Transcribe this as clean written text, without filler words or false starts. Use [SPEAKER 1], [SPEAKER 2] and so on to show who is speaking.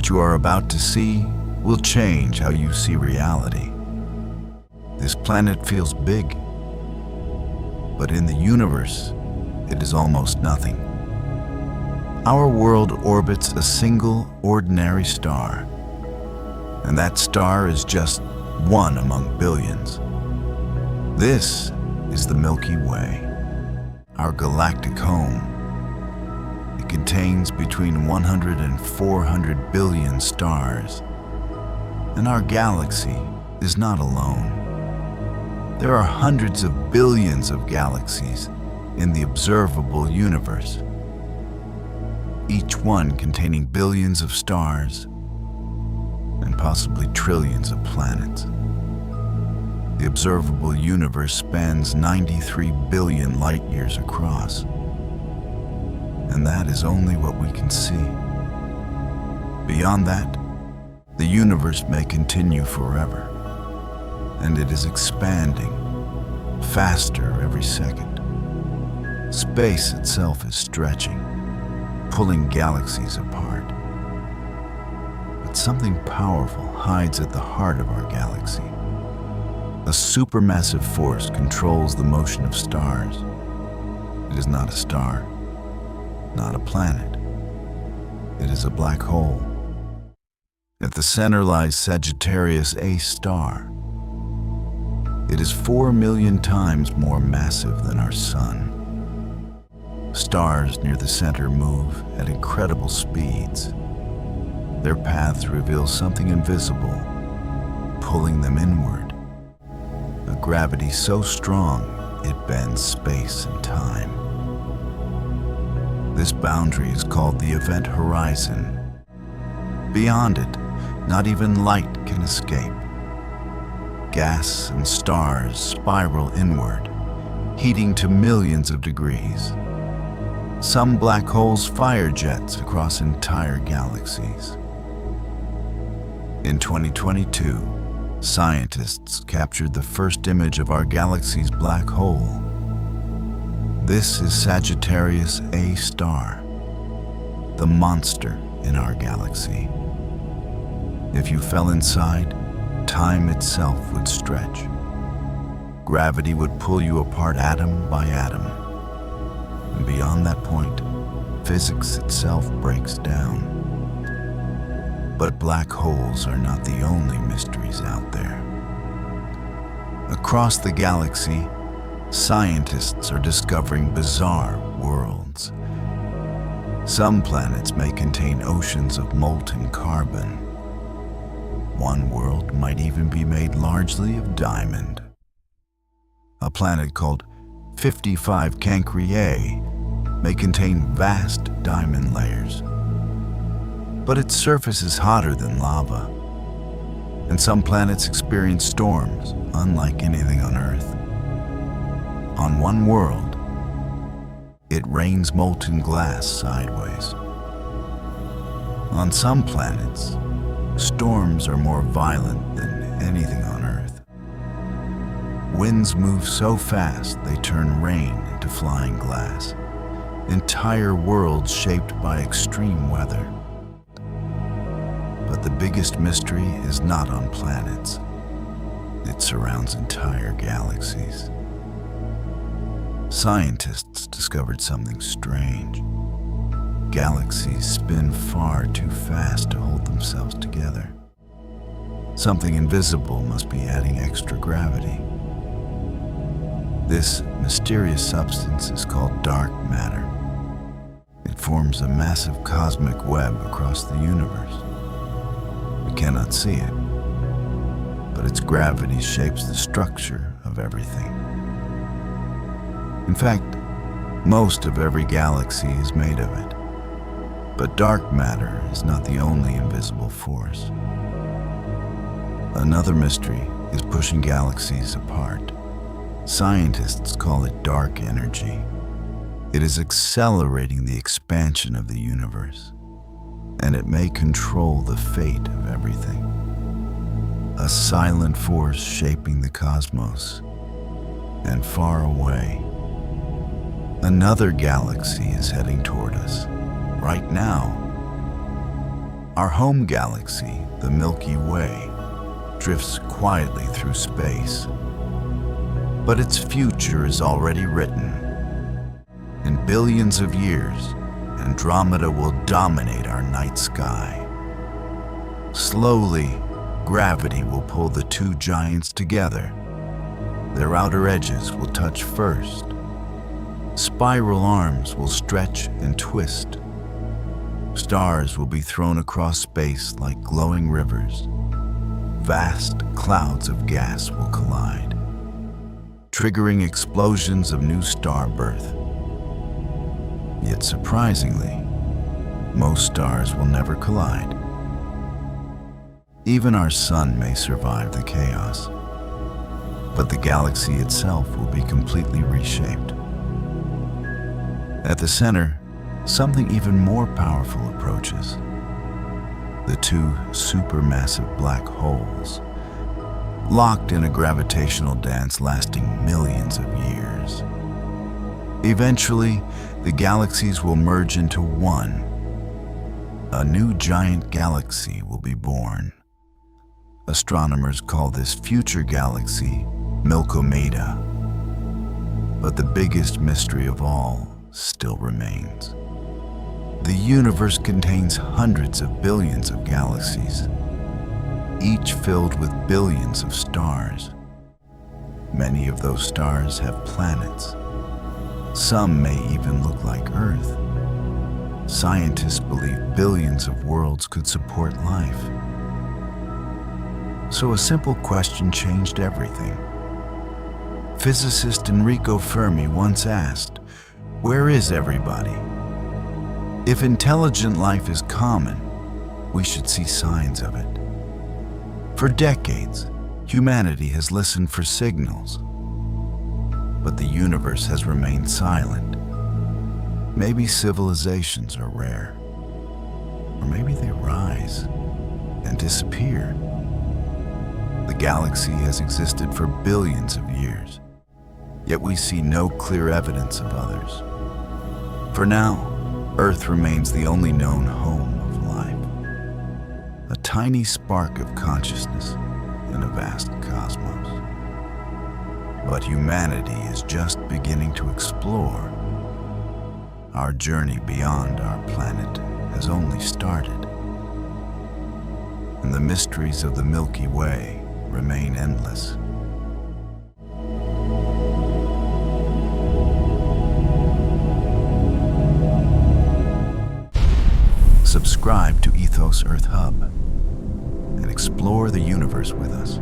[SPEAKER 1] What you are about to see will change how you see reality. This planet feels big, but in the universe, it is almost nothing. Our world orbits a single ordinary star, and that star is just one among billions. This is the Milky Way, our galactic home. It contains between 100 and 400 billion stars, and our galaxy is not alone. There are hundreds of billions of galaxies in the observable universe, each one containing billions of stars and possibly trillions of planets. The observable universe spans 93 billion light years across, and that is only what we can see. Beyond that, the universe may continue forever, and it is expanding faster every second. Space itself is stretching, pulling galaxies apart. But something powerful hides at the heart of our galaxy. A supermassive force controls the motion of stars. It is not a star, not a planet. It is a black hole. At the center lies Sagittarius A star. It is 4 million times more massive than our sun. Stars near the center move at incredible speeds. Their paths reveal something invisible, pulling them inward. A gravity so strong it bends space and time. This boundary is called the event horizon. Beyond it, not even light can escape. Gas and stars spiral inward, heating to millions of degrees. Some black holes fire jets across entire galaxies. In 2022, scientists captured the first image of our galaxy's black hole. This is Sagittarius A star, the monster in our galaxy. If you fell inside, time itself would stretch. Gravity would pull you apart atom by atom. And beyond that point, physics itself breaks down. But black holes are not the only mysteries out there. Across the galaxy, scientists are discovering bizarre worlds. Some planets may contain oceans of molten carbon. One world might even be made largely of diamond. A planet called 55 Cancri may contain vast diamond layers. But its surface is hotter than lava, and some planets experience storms unlike anything on Earth. On one world, it rains molten glass sideways. On some planets, storms are more violent than anything on Earth. Winds move so fast they turn rain into flying glass. Entire worlds shaped by extreme weather. But the biggest mystery is not on planets. It surrounds entire galaxies. Scientists discovered something strange. Galaxies spin far too fast to hold themselves together. Something invisible must be adding extra gravity. This mysterious substance is called dark matter. It forms a massive cosmic web across the universe. We cannot see it, but its gravity shapes the structure of everything. In fact, most of every galaxy is made of it. But dark matter is not the only invisible force. Another mystery is pushing galaxies apart. Scientists call it dark energy. It is accelerating the expansion of the universe, and it may control the fate of everything. A silent force shaping the cosmos, and far away, another galaxy is heading toward us. Right now, Our home galaxy, the Milky Way, drifts quietly through space. But its future is already written. In billions of years, Andromeda will dominate our night sky. Slowly, gravity will pull the two giants together. Their outer edges will touch first. Spiral arms will stretch and twist. Stars will be thrown across space like glowing rivers. Vast clouds of gas will collide, triggering explosions of new star birth. Yet surprisingly, most stars will never collide. Even our sun may survive the chaos, but the galaxy itself will be completely reshaped. At the center, something even more powerful approaches. The two supermassive black holes, locked in a gravitational dance lasting millions of years. Eventually, the galaxies will merge into one. A new giant galaxy will be born. Astronomers call this future galaxy Milkomeda. But the biggest mystery of all still remains. The universe contains hundreds of billions of galaxies, each filled with billions of stars. Many of those stars have planets. Some may even look like Earth. Scientists believe billions of worlds could support life. So a simple question changed everything. Physicist Enrico Fermi once asked, "Where is everybody?" If intelligent life is common, we should see signs of it. For decades, humanity has listened for signals, but the universe has remained silent. Maybe civilizations are rare, or maybe they rise and disappear. The galaxy has existed for billions of years, yet we see no clear evidence of others. For now, Earth remains the only known home of life, a tiny spark of consciousness in a vast cosmos. But humanity is just beginning to explore. Our journey beyond our planet has only started, and the mysteries of the Milky Way remain endless. Subscribe to Ethos Earth Hub and explore the universe with us.